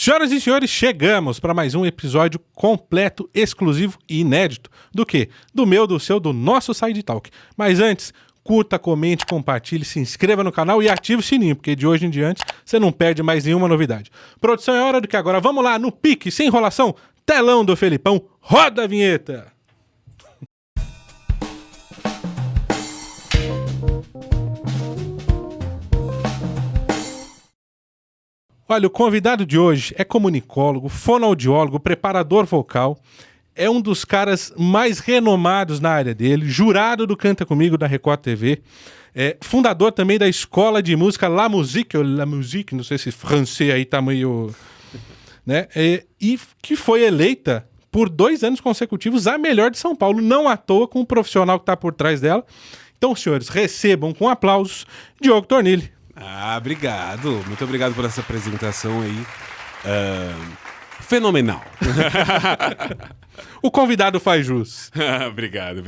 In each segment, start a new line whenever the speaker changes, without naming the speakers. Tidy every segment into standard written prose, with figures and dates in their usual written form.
Senhoras e senhores, chegamos para mais um episódio completo, exclusivo e inédito. Do quê? Do meu, do seu, do nosso Side Talk. Mas antes, curta, comente, compartilhe, se inscreva no canal e ative o sininho, porque de hoje em diante você não perde mais nenhuma novidade. Produção, é hora do que agora. Vamos lá, no pique, sem enrolação, telão do Felipão, roda a vinheta! Olha, o convidado de hoje é comunicólogo, fonoaudiólogo, preparador vocal, é um dos caras mais renomados na área dele, jurado do Canta Comigo da Record TV, fundador também da escola de música La Musique, ou La Musique, não sei se francês aí tá meio... né? E que foi eleita por 2 anos consecutivos a melhor de São Paulo, não à toa, com o profissional que está por trás dela. Então, senhores, recebam com aplausos Diogo Tornilli.
Obrigado. Muito obrigado por essa apresentação aí. Fenomenal.
O convidado faz jus.
Obrigado.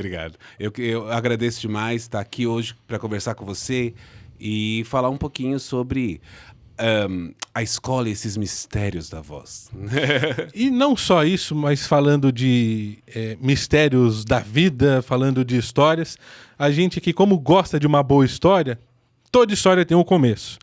Eu agradeço demais estar aqui hoje para conversar com você e falar um pouquinho sobre a escola e esses mistérios da voz.
E não só isso, mas falando de mistérios da vida, falando de histórias, a gente que, como gosta de uma boa história, toda história tem um começo.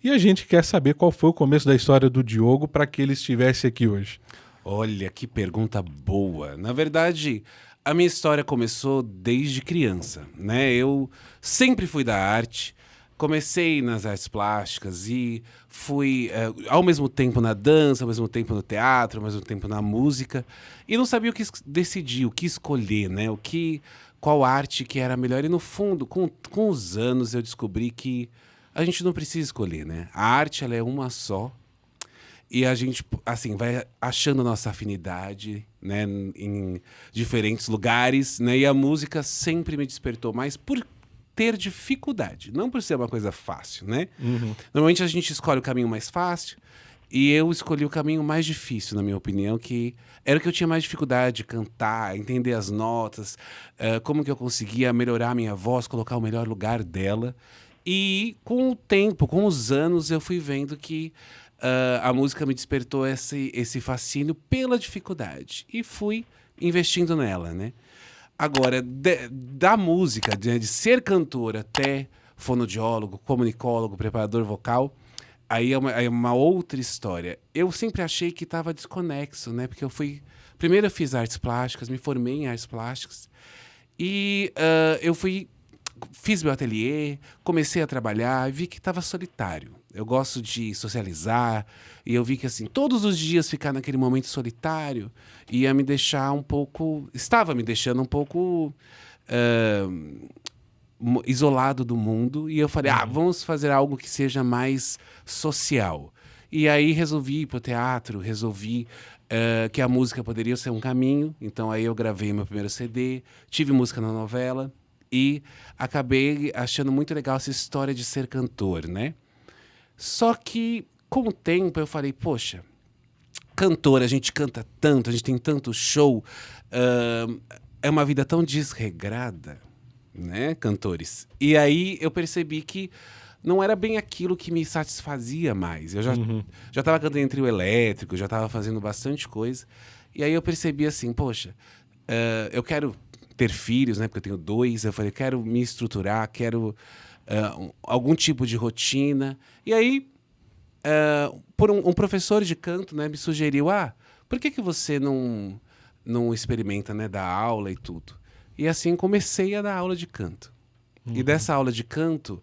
E a gente quer saber qual foi o começo da história do Diogo para que ele estivesse aqui hoje.
Olha, que pergunta boa. Na verdade, a minha história começou desde criança, né? Eu sempre fui da arte, comecei nas artes plásticas e fui ao mesmo tempo na dança, ao mesmo tempo no teatro, ao mesmo tempo na música. E não sabia o que decidir, o que escolher, né? Qual arte que era melhor. E no fundo, com os anos, eu descobri que a gente não precisa escolher, né? A arte, ela é uma só. E a gente, assim, vai achando nossa afinidade, né? Em diferentes lugares, né? E a música sempre me despertou mais por ter dificuldade, não por ser uma coisa fácil, né? Uhum. Normalmente a gente escolhe o caminho mais fácil. E eu escolhi o caminho mais difícil, na minha opinião, que era o que eu tinha mais dificuldade de cantar, entender as notas, como que eu conseguia melhorar a minha voz, colocar o melhor lugar dela. E com o tempo, com os anos, eu fui vendo que a música me despertou esse fascínio pela dificuldade. E fui investindo nela, né? Agora, da música, de ser cantor até fonoaudiólogo, comunicólogo, preparador vocal... Aí é uma outra história. Eu sempre achei que estava desconexo, né? Porque primeiro eu fiz artes plásticas, me formei em artes plásticas. E fiz meu ateliê, comecei a trabalhar e vi que estava solitário. Eu gosto de socializar e eu vi que, assim, todos os dias ficar naquele momento solitário ia me deixar estava me deixando um pouco... isolado do mundo, e eu falei, vamos fazer algo que seja mais social. E aí resolvi ir pro teatro, resolvi que a música poderia ser um caminho, então aí eu gravei meu primeiro CD, tive música na novela, e acabei achando muito legal essa história de ser cantor, né? Só que, com o tempo, eu falei, poxa, cantor, a gente canta tanto, a gente tem tanto show, é uma vida tão desregrada, né, cantores. E aí eu percebi que não era bem aquilo que me satisfazia mais. Eu já estava cantando em trio elétrico, já estava fazendo bastante coisa. E aí eu percebi assim, poxa, eu quero ter filhos, né, porque eu tenho 2. Eu falei, quero me estruturar, quero algum tipo de rotina. E aí, por um professor de canto, né, me sugeriu, por que você não experimenta, né, dar aula e tudo? E assim comecei a dar aula de canto. E dessa aula de canto,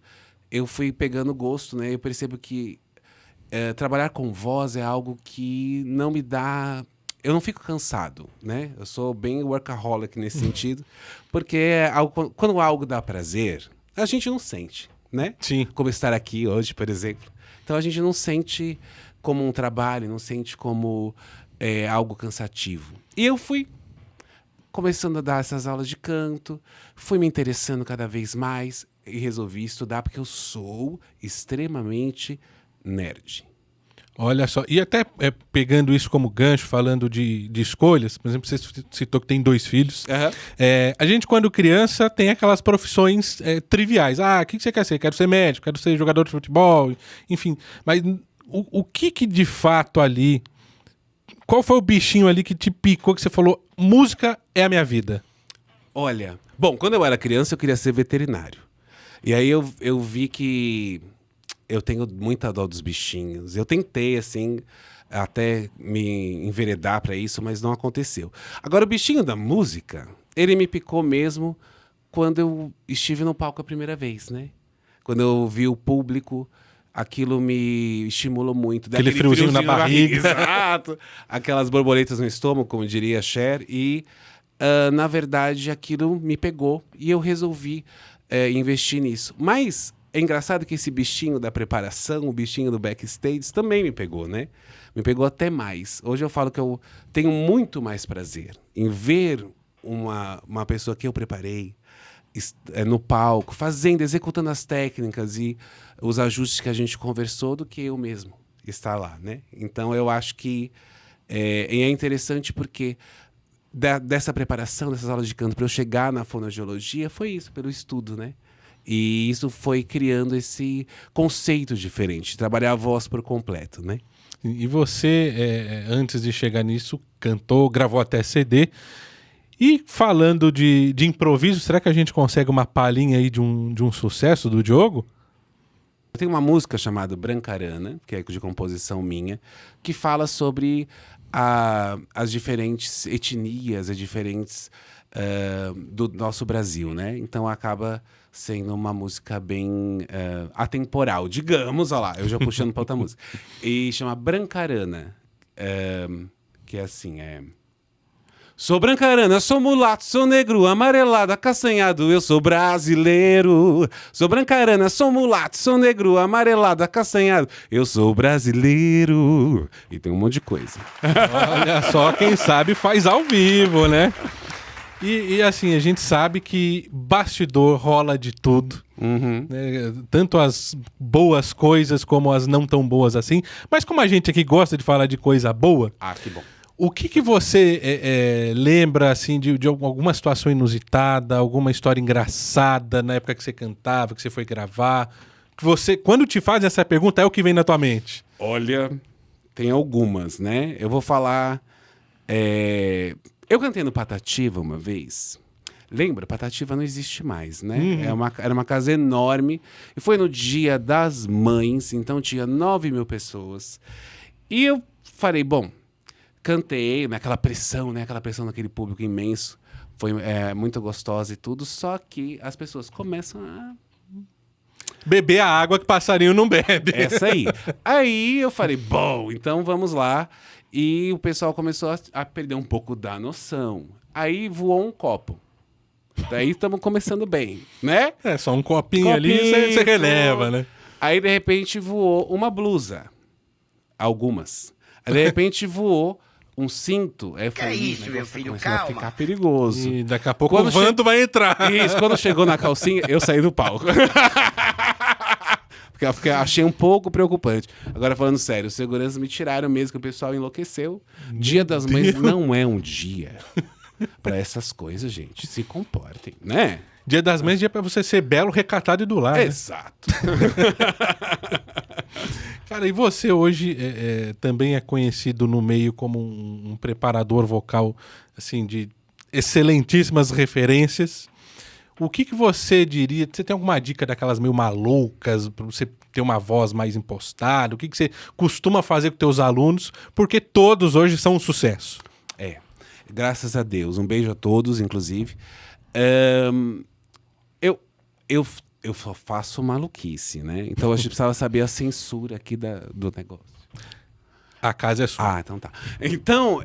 eu fui pegando gosto, né? Eu percebo que trabalhar com voz é algo que não me dá... Eu não fico cansado, né? Eu sou bem workaholic nesse sentido. Porque quando algo dá prazer, a gente não sente, né?
Sim.
Como estar aqui hoje, por exemplo. Então a gente não sente como um trabalho, não sente como algo cansativo. E eu fui começando a dar essas aulas de canto, fui me interessando cada vez mais e resolvi estudar porque eu sou extremamente nerd.
Olha só, e até pegando isso como gancho, falando de escolhas, por exemplo, você citou que tem 2 filhos. A gente, quando criança, tem aquelas profissões triviais. O que você quer ser? Quero ser médico, quero ser jogador de futebol, enfim. Mas O que de fato ali... Qual foi o bichinho ali que te picou, que você falou, música é a minha vida?
Olha, bom, quando eu era criança eu queria ser veterinário. E aí eu vi que eu tenho muita dó dos bichinhos. Eu tentei, assim, até me enveredar pra isso, mas não aconteceu. Agora, o bichinho da música, ele me picou mesmo quando eu estive no palco a primeira vez, né? Quando eu vi o público, aquilo me estimulou muito.
Aquele friozinho na barriga.
Exato. Aquelas borboletas no estômago, como diria Cher. E, na verdade, aquilo me pegou e eu resolvi investir nisso. Mas é engraçado que esse bichinho da preparação, o bichinho do backstage, também me pegou, né? Me pegou até mais. Hoje eu falo que eu tenho muito mais prazer em ver uma pessoa que eu preparei no palco, fazendo, executando as técnicas e os ajustes que a gente conversou, do que eu mesmo estar lá, né? Então eu acho que é interessante porque dessa preparação, dessas aulas de canto, para eu chegar na fonoaudiologia, foi isso, pelo estudo, né? E isso foi criando esse conceito diferente, de trabalhar a voz por completo, né?
E você, antes de chegar nisso, cantou, gravou até CD. E falando de improviso, será que a gente consegue uma palhinha aí de um sucesso do Diogo?
Eu tenho uma música chamada Brancarana, que é de composição minha, que fala sobre as diferentes etnias, as diferentes do nosso Brasil, né? Então acaba sendo uma música bem atemporal, digamos, olha lá, eu já puxando para outra música. E chama Brancarana, que é assim, Sou brancarana, sou mulato, sou negro, amarelado, acastanhado, eu sou brasileiro. Sou brancarana, sou mulato, sou negro, amarelado, acastanhado, eu sou brasileiro. E tem um monte de coisa.
Olha só, quem sabe faz ao vivo, né? E assim, a gente sabe que bastidor rola de tudo.
Uhum.
Né? Tanto as boas coisas como as não tão boas assim. Mas como a gente aqui gosta de falar de coisa boa...
Ah, que bom.
O que você lembra assim, de alguma situação inusitada, alguma história engraçada na época que você cantava, que você foi gravar? Que você, quando te fazem essa pergunta, é o que vem na tua mente?
Olha, tem algumas, né? Eu vou falar... Eu cantei no Patativa uma vez. Lembra? Patativa não existe mais, né? Era uma casa enorme. E foi no Dia das Mães, então tinha 9.000 pessoas. E eu falei, bom... Cantei, naquela pressão, né? Aquela pressão daquele público imenso. Foi muito gostosa e tudo. Só que as pessoas começam a...
beber a água que passarinho não bebe.
Essa aí. Aí eu falei, bom, então vamos lá. E o pessoal começou a perder um pouco da noção. Aí voou um copo. Daí estamos começando bem, né?
Só um copinho ali você releva, né?
Aí, de repente, voou uma blusa. Algumas. Aí, de repente, voou um cinto. Aí eu falei,
isso, meu filho,
começou a
calma.
ficar perigoso.
E daqui a pouco
Quando
o Vando vai entrar.
Isso, quando chegou na calcinha, eu saí do palco. Porque eu achei um pouco preocupante. Agora, falando sério, os seguranças me tiraram mesmo, que o pessoal enlouqueceu. Dia das Mães não é um dia pra essas coisas, gente. Se comportem, né?
Dia das Mães é dia pra você ser belo, recatado e do lar. Né?
Exato.
Cara, e você hoje também é conhecido no meio como um preparador vocal, assim, de excelentíssimas referências. O que você diria? Você tem alguma dica daquelas meio malucas para você ter uma voz mais impostada? O que você costuma fazer com teus alunos? Porque todos hoje são um sucesso.
Graças a Deus. Um beijo a todos, inclusive. Eu só faço maluquice, né? Então a gente precisava saber a censura aqui do negócio.
A casa é sua.
Ah, então tá. Então,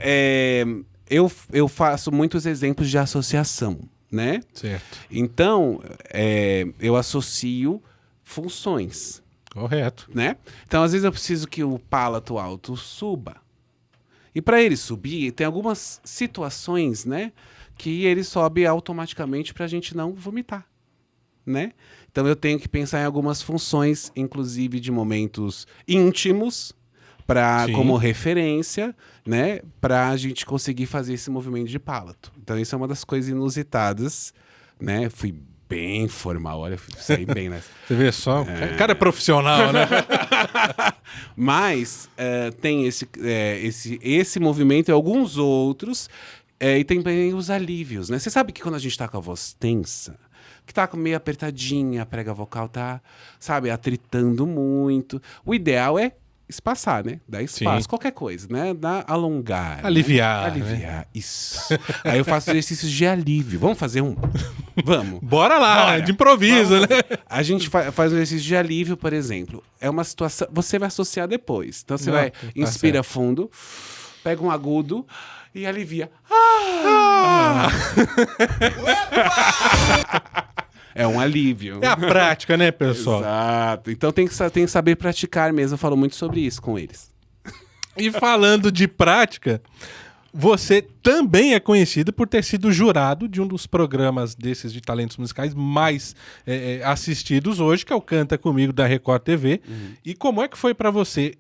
eu faço muitos exemplos de associação, né?
Certo.
Então, eu associo funções,
Correto.
né? Então, às vezes eu preciso que o palato alto suba. E para ele subir, tem algumas situações, né? Que ele sobe automaticamente para a gente não vomitar, né? Então eu tenho que pensar em algumas funções, inclusive de momentos íntimos, como referência, né? Para a gente conseguir fazer esse movimento de palato. Então isso é uma das coisas inusitadas, né? Fui bem formal. Olha, eu saí bem nessa.
Você vê só, o cara é profissional, né?
Mas tem esse movimento e alguns outros, e tem também os alívios, né? Você sabe que quando a gente tá com a voz tensa, que tá meio apertadinha, a prega vocal tá, sabe, atritando muito. O ideal é espaçar, né? Dar espaço,
Sim.
qualquer coisa, né? Dar alongar.
Aliviar,
Né? Aliviar, isso. Aí eu faço exercícios de alívio. Vamos fazer um? Vamos.
Bora lá,
Bora.
de improviso, né?
A gente faz um exercício de alívio, por exemplo. É uma situação. Você vai associar depois. Então você vai, inspira
certo.
fundo, pega um agudo e alivia. É um alívio.
É a prática, né, pessoal?
Exato. Então tem que saber praticar mesmo. Eu falo muito sobre isso com eles.
E falando de prática, você também é conhecido por ter sido jurado de um dos programas desses de talentos musicais mais assistidos hoje, que é o Canta Comigo da Record TV. E como é que foi para você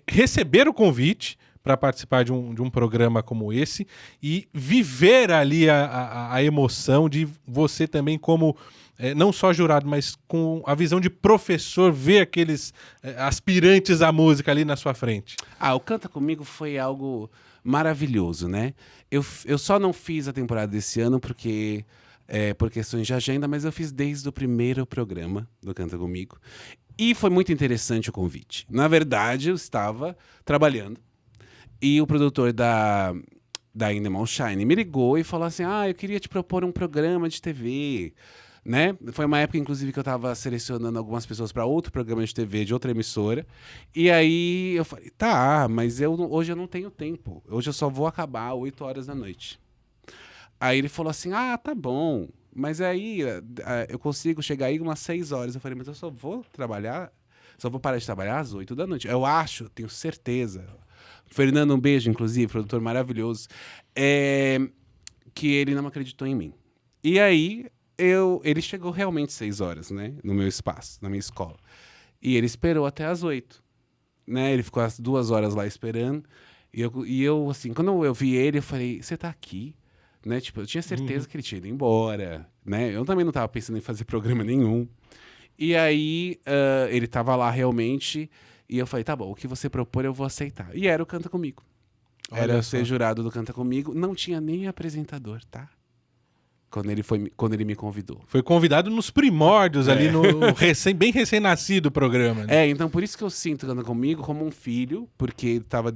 receber o convite para participar de um programa como esse e viver ali a emoção de você também como não só jurado, mas com a visão de professor, ver aqueles aspirantes à música ali na sua frente?
O Canta Comigo foi algo maravilhoso, né? Eu só não fiz a temporada desse ano porque por questões de agenda, mas eu fiz desde o primeiro programa do Canta Comigo. E foi muito interessante o convite. Na verdade, eu estava trabalhando e o produtor da Endemol Shine me ligou e falou assim, eu queria te propor um programa de TV, né? Foi uma época, inclusive, que eu estava selecionando algumas pessoas para outro programa de TV de outra emissora. E aí eu falei, mas hoje eu não tenho tempo. Hoje eu só vou acabar 8 horas da noite. Aí ele falou assim, tá bom. Mas aí eu consigo chegar aí umas 6 horas. Eu falei, mas eu só vou parar de trabalhar às 8 da noite. Eu acho, tenho certeza. Fernando, um beijo, inclusive, produtor maravilhoso, que ele não acreditou em mim. E aí ele chegou realmente 6 horas, né? No meu espaço, na minha escola. E ele esperou até as 8. Né? Ele ficou as 2 horas lá esperando. E eu, assim, quando eu vi ele, eu falei, você tá aqui? Né? Tipo, eu tinha certeza que ele tinha ido embora. Né? Eu também não tava pensando em fazer programa nenhum. E aí, ele tava lá realmente. E eu falei, tá bom, o que você propor eu vou aceitar. E era o Canta Comigo. Era ser jurado do Canta Comigo. Não tinha nem apresentador, tá? Quando ele me convidou.
Foi convidado nos primórdios ali, no bem recém-nascido programa. Né?
Então por isso que eu sinto Canta Comigo como um filho, porque ele estava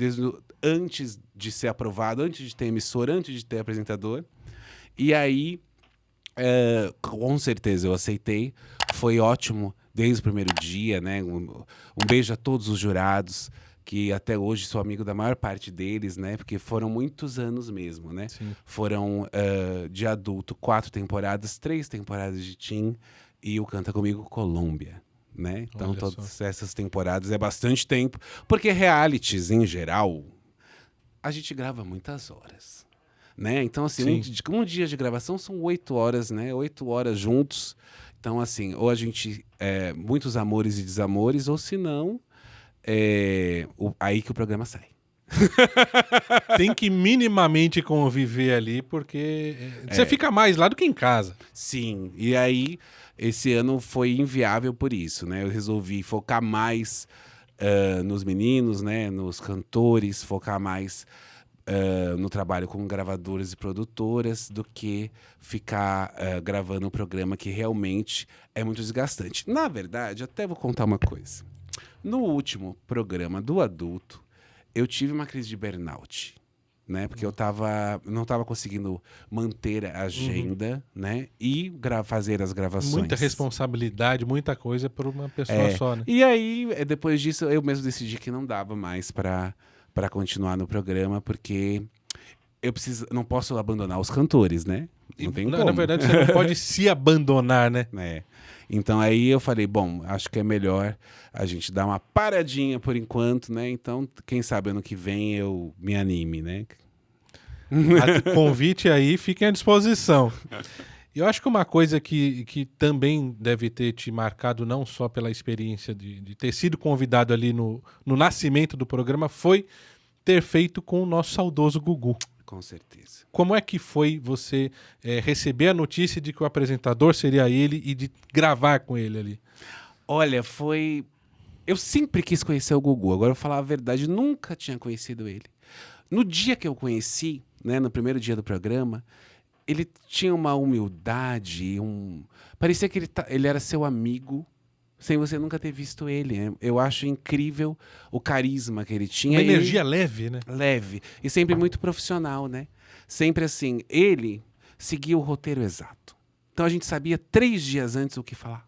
antes de ser aprovado, antes de ter emissora, antes de ter apresentador. E aí, com certeza eu aceitei. Foi ótimo desde o primeiro dia, né? Um beijo a todos os jurados, que até hoje sou amigo da maior parte deles, né? Porque foram muitos anos mesmo, né?
Sim.
Foram de adulto 4 temporadas, 3 temporadas de teen e o Canta Comigo Colômbia, né? Então
Olha
todas
só.
essas temporadas é bastante tempo, porque realities em geral a gente grava muitas horas, né? Então assim, um dia de gravação são 8 horas, né? 8 horas juntos. Então assim, ou a gente muitos amores e desamores, ou se não aí que o programa sai.
Tem que minimamente conviver ali, porque você fica mais lá do que em casa.
Sim, e aí esse ano foi inviável por isso, né? Eu resolvi focar mais nos meninos, né? Nos cantores, focar mais no trabalho com gravadoras e produtoras do que ficar gravando um programa que realmente é muito desgastante. Na verdade, até vou contar uma coisa. No último programa do adulto, eu tive uma crise de burnout, né? Porque eu não estava conseguindo manter a agenda, né? E fazer as gravações.
Muita responsabilidade, muita coisa por uma pessoa só, né?
E aí, depois disso, eu mesmo decidi que não dava mais para continuar no programa, porque não posso abandonar os cantores, né? Não tem como.
Na verdade, você não pode se abandonar, né?
Então aí eu falei, bom, acho que é melhor a gente dar uma paradinha por enquanto, né? Então, quem sabe ano que vem eu me anime, né?
Convite aí, fiquem à disposição. Eu acho que uma coisa que também deve ter te marcado, não só pela experiência de ter sido convidado ali no nascimento do programa, foi ter feito com o nosso saudoso Gugu.
Com certeza.
Como é que foi você receber a notícia de que o apresentador seria ele e de gravar com ele ali?
Olha, foi... Eu sempre quis conhecer o Gugu. Agora, eu vou falar a verdade, nunca tinha conhecido ele. No dia que eu conheci, né, no primeiro dia do programa, ele tinha uma humildade, parecia que ele era seu amigo, sem você nunca ter visto ele, né? Eu acho incrível o carisma que ele tinha.
Uma energia leve, né?
Leve. E sempre muito profissional, né? Sempre assim, ele seguia o roteiro exato. Então a gente sabia 3 dias antes o que falar.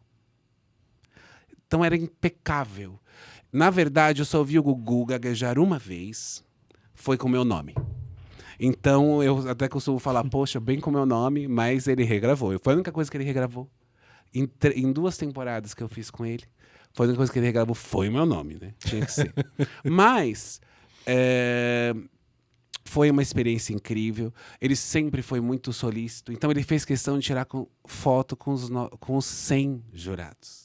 Então era impecável. Na verdade, eu só ouvi o Gugu gaguejar uma vez, foi com o meu nome. Então eu até costumo falar, poxa, bem com o meu nome, mas ele regravou. Foi a única coisa que ele regravou. Em 2 temporadas que eu fiz com ele, foi a única coisa que ele regravou, foi o meu nome, né? Tinha que ser. Mas foi uma experiência incrível. Ele sempre foi muito solícito. Então ele fez questão de tirar foto com os 100 jurados.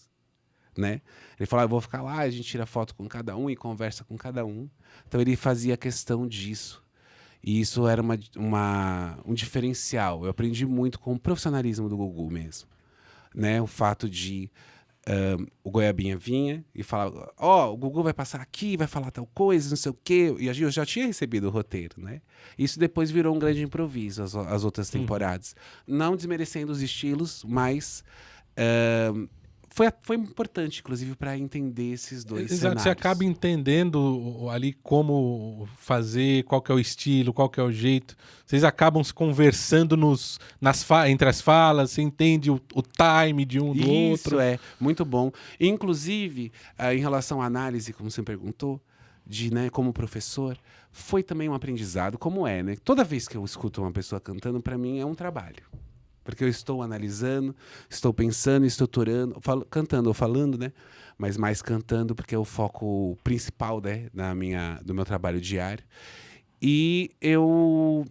Né? Ele falou, eu vou ficar lá, a gente tira foto com cada um e conversa com cada um. Então ele fazia questão disso. E isso era um diferencial. Eu aprendi muito com o profissionalismo do Gugu mesmo. Né? O fato de o Goiabinha vinha e falava, o Gugu vai passar aqui, vai falar tal coisa, não sei o quê. E eu já tinha recebido o roteiro. Né? Isso depois virou um grande improviso, as outras temporadas. Não desmerecendo os estilos, mas... Foi importante, inclusive, para entender esses dois cenários.
Você acaba entendendo ali como fazer, qual que é o estilo, qual que é o jeito. Vocês acabam se conversando entre as falas, você entende o time de um do outro.
Isso é muito bom. Inclusive, em relação à análise, como você perguntou, né, como professor, foi também um aprendizado, como né? Toda vez que eu escuto uma pessoa cantando, para mim é um trabalho. Porque eu estou analisando, estou pensando, estruturando, cantando ou falando, né? Mas mais cantando, porque é o foco principal, né? do meu trabalho diário. E eu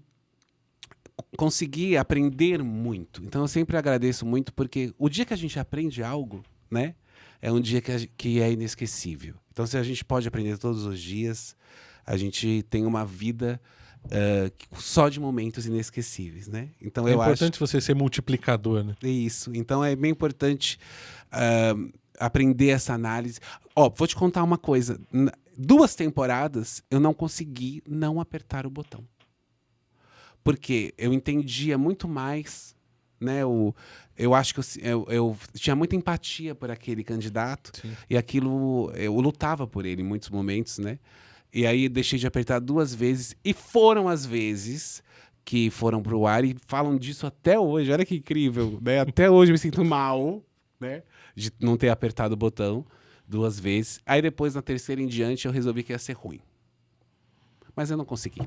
consegui aprender muito. Então, eu sempre agradeço muito, porque o dia que a gente aprende algo, né? É um dia que é inesquecível. Então, se a gente pode aprender todos os dias, a gente tem uma vida... só de momentos inesquecíveis, né? Então
é importante você ser multiplicador, né?
Isso. Então é bem importante aprender essa análise. Vou te contar uma coisa. 2 temporadas eu não consegui não apertar o botão. Porque eu entendia muito mais, né? Eu acho que eu tinha muita empatia por aquele candidato. Sim. E aquilo eu lutava por ele em muitos momentos, né? E aí deixei de apertar 2 vezes. E foram as vezes que foram pro ar e falam disso até hoje. Olha que incrível, né? Até hoje eu me sinto mal, né? De não ter apertado o botão 2 vezes. Aí depois, na terceira em diante, eu resolvi que ia ser ruim. Mas eu não consegui.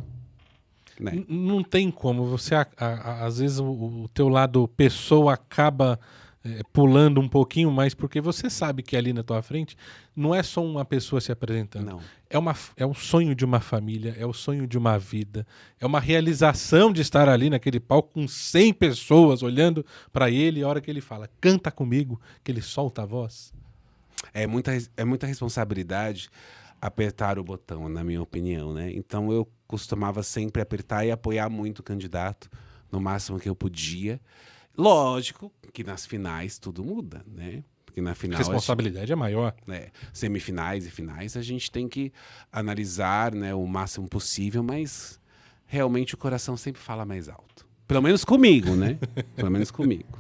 Né?
Não tem como. Você, às vezes, o teu lado pessoa acaba... pulando um pouquinho mais, porque você sabe que ali na tua frente não é só uma pessoa se apresentando.
Não.
É um sonho de uma família, é o sonho de uma vida, é uma realização de estar ali naquele palco com 100 pessoas olhando para ele, e a hora que ele fala, canta comigo, que ele solta a voz.
É muita responsabilidade apertar o botão, na minha opinião, né? Então eu costumava sempre apertar e apoiar muito o candidato, no máximo que eu podia. Lógico que nas finais tudo muda, né? Porque na final
a responsabilidade é maior.
Semifinais e finais a gente tem que analisar, né, o máximo possível, mas realmente o coração sempre fala mais alto. Pelo menos comigo, né? Pelo menos comigo.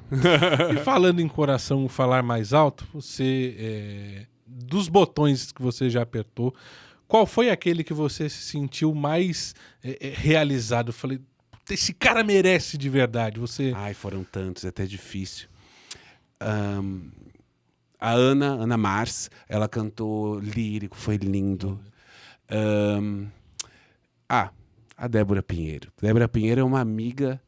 E falando em coração falar mais alto, você dos botões que você já apertou, qual foi aquele que você se sentiu mais realizado? Falei, esse cara merece de verdade.
Ai, foram tantos, é até difícil. A Ana Mars, ela cantou lírico, foi lindo. A Débora Pinheiro. Débora Pinheiro é uma amiga,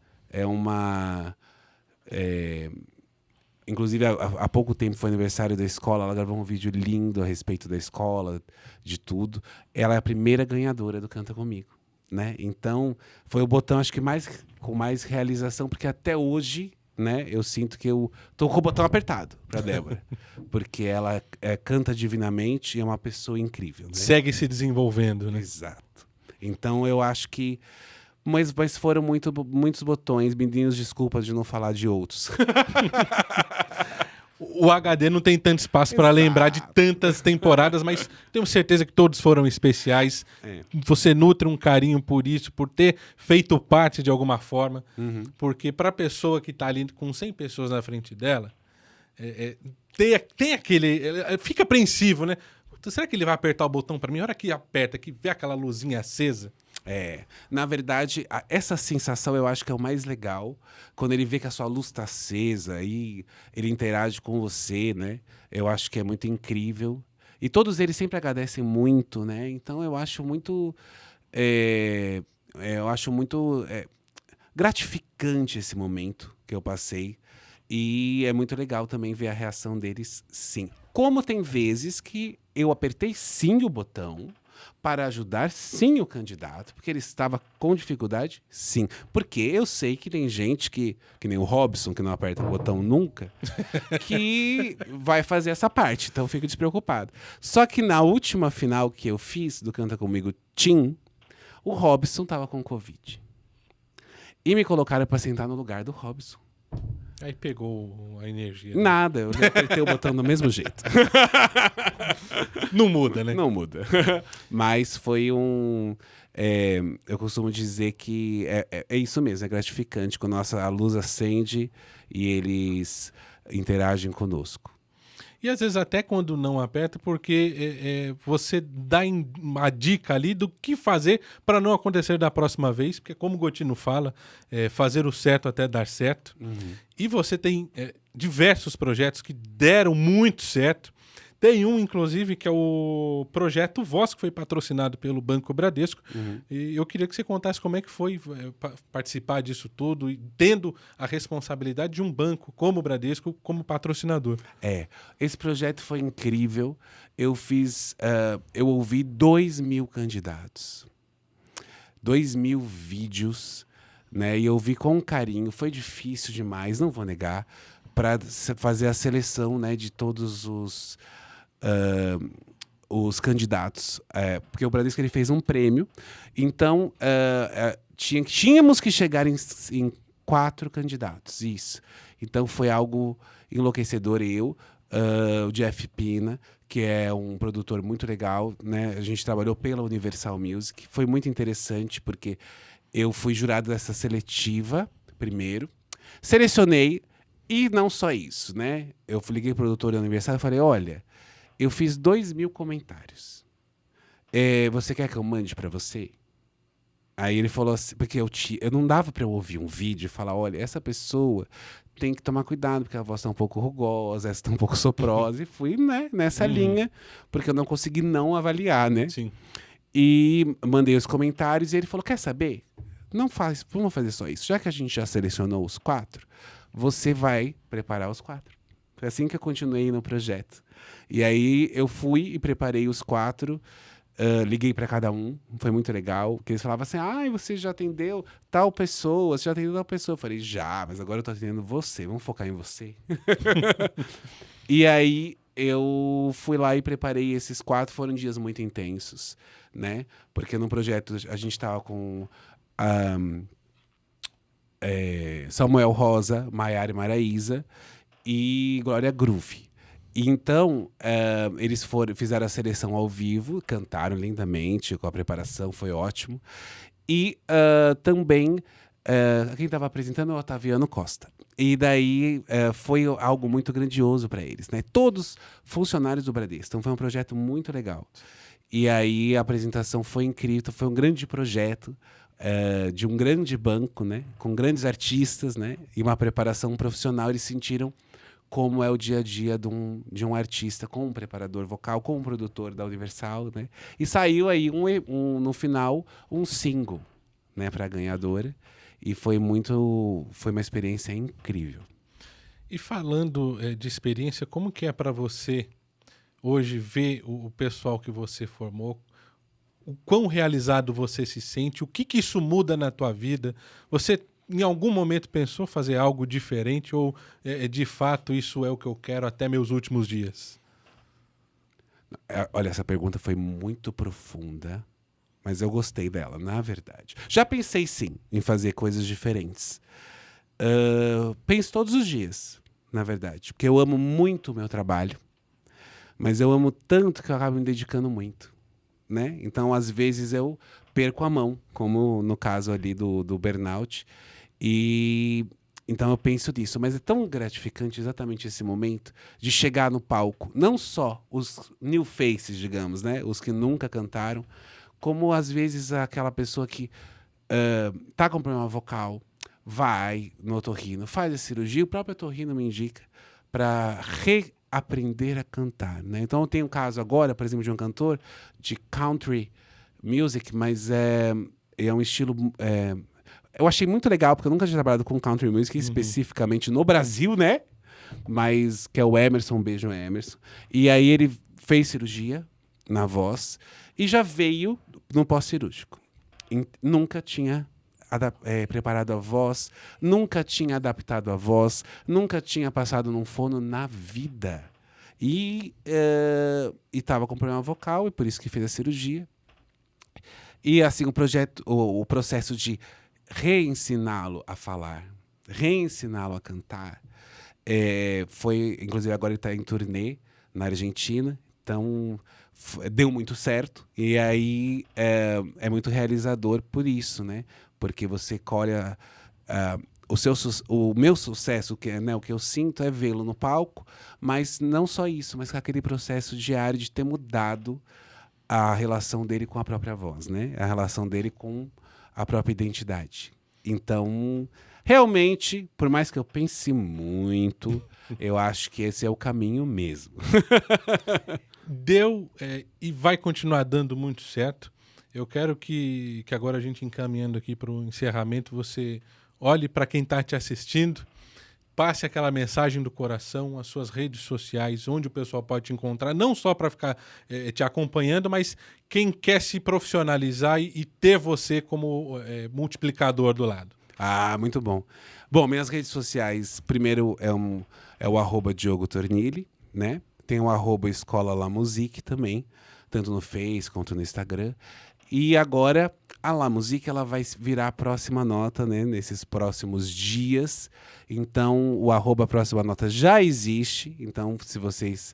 inclusive, há pouco tempo foi aniversário da escola, ela gravou um vídeo lindo a respeito da escola, de tudo. Ela é a primeira ganhadora do Canta Comigo. Né? Então, foi o botão, acho que com mais realização, porque até hoje, né, eu sinto que eu tô com o botão apertado para Débora. Porque ela canta divinamente e é uma pessoa incrível. Né?
Segue se desenvolvendo, né?
Exato. Então, eu acho que Mas foram muitos botões, meninos, desculpas de não falar de outros.
O HD não tem tanto espaço para
Exato.
lembrar de tantas temporadas, mas tenho certeza que todos foram especiais.
É.
Você nutre um carinho por isso, por ter feito parte de alguma forma.
Uhum.
Porque para a pessoa que está ali com 100 pessoas na frente dela, tem aquele... Fica apreensivo, né? Será que ele vai apertar o botão para mim? A hora que aperta, que vê aquela luzinha acesa...
Na verdade, essa sensação eu acho que é o mais legal, quando ele vê que a sua luz está acesa e ele interage com você, né? Eu acho que é muito incrível. E todos eles sempre agradecem muito, né? Então eu acho muito gratificante esse momento que eu passei. E é muito legal também ver a reação deles, sim. Como tem vezes que eu apertei sim o botão para ajudar sim o candidato, porque ele estava com dificuldade, sim. Porque eu sei que tem gente que nem o Robson, que não aperta o botão nunca, que vai fazer essa parte, então eu fico despreocupado. Só que na última final que eu fiz do Canta Comigo Team, o Robson estava com Covid. E me colocaram para sentar no lugar do Robson.
Aí pegou a energia. Né?
Nada, eu apertei o botão do mesmo jeito.
Não muda, né?
Não muda. Mas foi eu costumo dizer que é isso mesmo, é gratificante quando a luz acende e eles interagem conosco.
E às vezes até quando não aperta, porque você dá uma dica ali do que fazer para não acontecer da próxima vez, porque como o Gotino fala, fazer o certo até dar certo.
Uhum.
E você tem diversos projetos que deram muito certo. Tem um, inclusive, que é o Projeto Voz, que foi patrocinado pelo Banco Bradesco.
Uhum.
E eu queria que você contasse como é que foi participar disso tudo, e tendo a responsabilidade de um banco como o Bradesco como patrocinador.
Esse projeto foi incrível. Eu ouvi 2.000 candidatos. 2.000 vídeos, né? E eu vi com carinho. Foi difícil demais, não vou negar, para fazer a seleção, né, de todos os candidatos, porque o Bradesco ele fez um prêmio, então tínhamos que chegar em 4 candidatos, isso. Então foi algo enlouquecedor. O Jeff Pina, que é um produtor muito legal, né? A gente trabalhou pela Universal Music, foi muito interessante porque eu fui jurado dessa seletiva primeiro, selecionei, e não só isso, né? Eu liguei pro produtor da Universal e falei, olha, eu fiz 2.000 comentários. Você quer que eu mande para você? Aí ele falou assim, porque eu não dava para eu ouvir um vídeo e falar, olha, essa pessoa tem que tomar cuidado, porque a voz está um pouco rugosa, essa está um pouco soprosa, e fui, né, nessa linha, porque eu não consegui não avaliar, né?
Sim.
E mandei os comentários e ele falou, quer saber? Vamos fazer só isso. Já que a gente já selecionou os 4, você vai preparar os 4. Foi assim que eu continuei no projeto. E aí eu fui e preparei os 4, liguei para cada um, foi muito legal, porque eles falavam assim, você já atendeu tal pessoa, você já atendeu tal pessoa. Eu falei, já, mas agora eu tô atendendo você, vamos focar em você. E aí eu fui lá e preparei esses 4, foram dias muito intensos, né? Porque no projeto a gente tava com Samuel Rosa, Maiara e Maraísa e Glória Groove. Então, eles fizeram a seleção ao vivo, cantaram lindamente, com a preparação, foi ótimo. E também, quem estava apresentando é o Otaviano Costa. E daí foi algo muito grandioso para eles, né? Todos funcionários do Bradesco. Então foi um projeto muito legal. E aí a apresentação foi incrível, foi um grande projeto de um grande banco, né? Com grandes artistas, né? E uma preparação profissional. Eles sentiram como é o dia a dia de um artista com um preparador vocal, com um produtor da Universal, né? E saiu aí no final um single, né, para a ganhadora. E foi uma experiência incrível.
E falando de experiência, como que é para você hoje ver o pessoal que você formou? O quão realizado você se sente? O que isso muda na tua vida? Você em algum momento pensou fazer algo diferente ou de fato isso é o que eu quero até meus últimos dias?
Olha, essa pergunta foi muito profunda mas eu gostei dela, na verdade. Já pensei, sim, em fazer coisas diferentes. Penso todos os dias, na verdade, porque eu amo muito o meu trabalho, mas eu amo tanto que eu acabo me dedicando muito, né? Então, às vezes, eu perco a mão, como no caso ali do burnout, e então eu penso nisso. Mas é tão gratificante exatamente esse momento de chegar no palco, não só os new faces, digamos, né? Os que nunca cantaram, como às vezes aquela pessoa que tá com problema vocal, vai no otorrino, faz a cirurgia, o próprio otorrino me indica para reaprender a cantar, né? Então eu tenho um caso agora, por exemplo, de um cantor de country music, mas é um estilo... eu achei muito legal, porque eu nunca tinha trabalhado com country music, especificamente no Brasil, né? Mas que é o Emerson, um beijo Emerson. E aí ele fez cirurgia na voz e já veio no pós-cirúrgico. Nunca tinha preparado a voz, nunca tinha adaptado a voz, nunca tinha passado num fono na vida. E estava com problema vocal, e por isso que fez a cirurgia. E assim, o processo de reensiná-lo a falar, reensiná-lo a cantar, foi, inclusive agora ele está em turnê na Argentina, então deu muito certo, e aí é muito realizador por isso, né? Porque você colhe o meu sucesso, o que eu sinto é vê-lo no palco, mas não só isso, mas aquele processo diário de ter mudado a relação dele com a própria voz, né? A relação dele com a própria identidade. Então, realmente, por mais que eu pense muito, eu acho que esse é o caminho mesmo.
Deu e vai continuar dando muito certo. Eu quero que agora a gente encaminhando aqui para o encerramento, você olhe para quem está te assistindo, passe aquela mensagem do coração, as suas redes sociais, onde o pessoal pode te encontrar, não só para ficar te acompanhando, mas quem quer se profissionalizar e ter você como multiplicador do lado.
Ah, muito bom. Bom, minhas redes sociais, primeiro é o @Diogo Tornilli, né? Tem o @Escola La Musique também, tanto no Face quanto no Instagram. E agora a La Musique ela vai virar a próxima nota, né, nesses próximos dias. Então o @próxima nota já existe. Então se vocês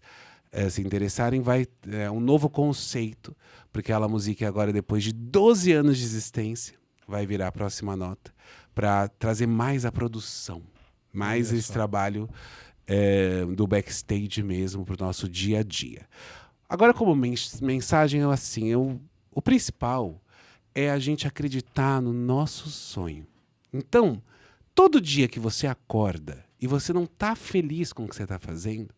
se interessarem, vai um novo conceito, porque a La Musique agora, depois de 12 anos de existência, vai virar a próxima nota para trazer mais a produção, mais esse trabalho do backstage mesmo para o nosso dia a dia. Agora, como mensagem, o principal é a gente acreditar no nosso sonho. Então, todo dia que você acorda e você não está feliz com o que você está fazendo,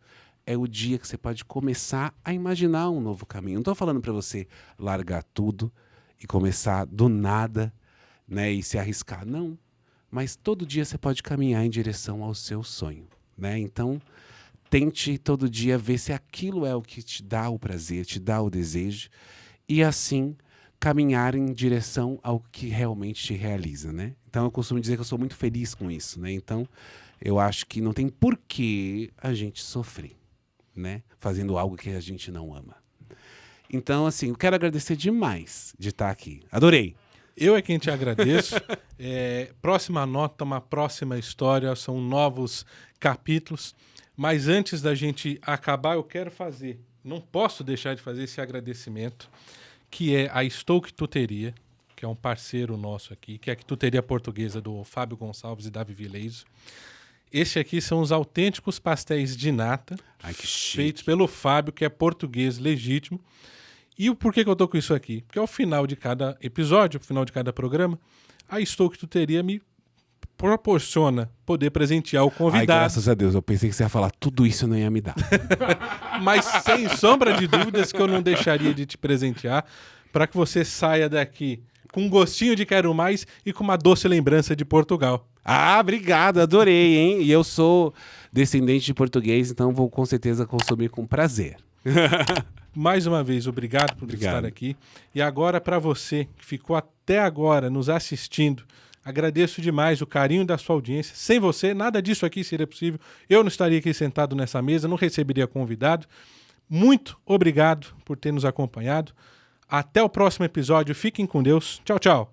é o dia que você pode começar a imaginar um novo caminho. Não estou falando para você largar tudo e começar do nada, né, e se arriscar. Não. Mas todo dia você pode caminhar em direção ao seu sonho, né? Então, tente todo dia ver se aquilo é o que te dá o prazer, te dá o desejo, e assim caminhar em direção ao que realmente te realiza, né? Então eu costumo dizer que eu sou muito feliz com isso, né? Então eu acho que não tem porquê a gente sofrer, né? Fazendo algo que a gente não ama. Então, assim, eu quero agradecer demais de estar aqui. Adorei!
Eu é quem te agradeço. Próxima nota, uma próxima história, são novos capítulos. Mas antes da gente acabar, eu quero fazer, não posso deixar de fazer esse agradecimento, que é a Estou Quituteria, que é um parceiro nosso aqui, que é a quituteria portuguesa do Fábio Gonçalves e Davi Vileiso. Este aqui são os autênticos pastéis de nata, feitos pelo Fábio, que é português legítimo. E por que eu tô com isso aqui? Porque ao final de cada episódio, ao final de cada programa, a Estou Quituteria me proporciona poder presentear o convidado.
Ai, graças a Deus, eu pensei que você ia falar tudo isso e não ia me dar.
Mas sem sombra de dúvidas que eu não deixaria de te presentear, para que você saia daqui com um gostinho de quero mais e com uma doce lembrança de Portugal.
Ah, obrigado, adorei, hein? E eu sou descendente de português, então vou com certeza consumir com prazer.
Mais uma vez, obrigado por estar aqui. E agora, para você que ficou até agora nos assistindo, agradeço demais o carinho da sua audiência. Sem você, nada disso aqui seria possível. Eu não estaria aqui sentado nessa mesa, não receberia convidado. Muito obrigado por ter nos acompanhado. Até o próximo episódio. Fiquem com Deus. Tchau, tchau.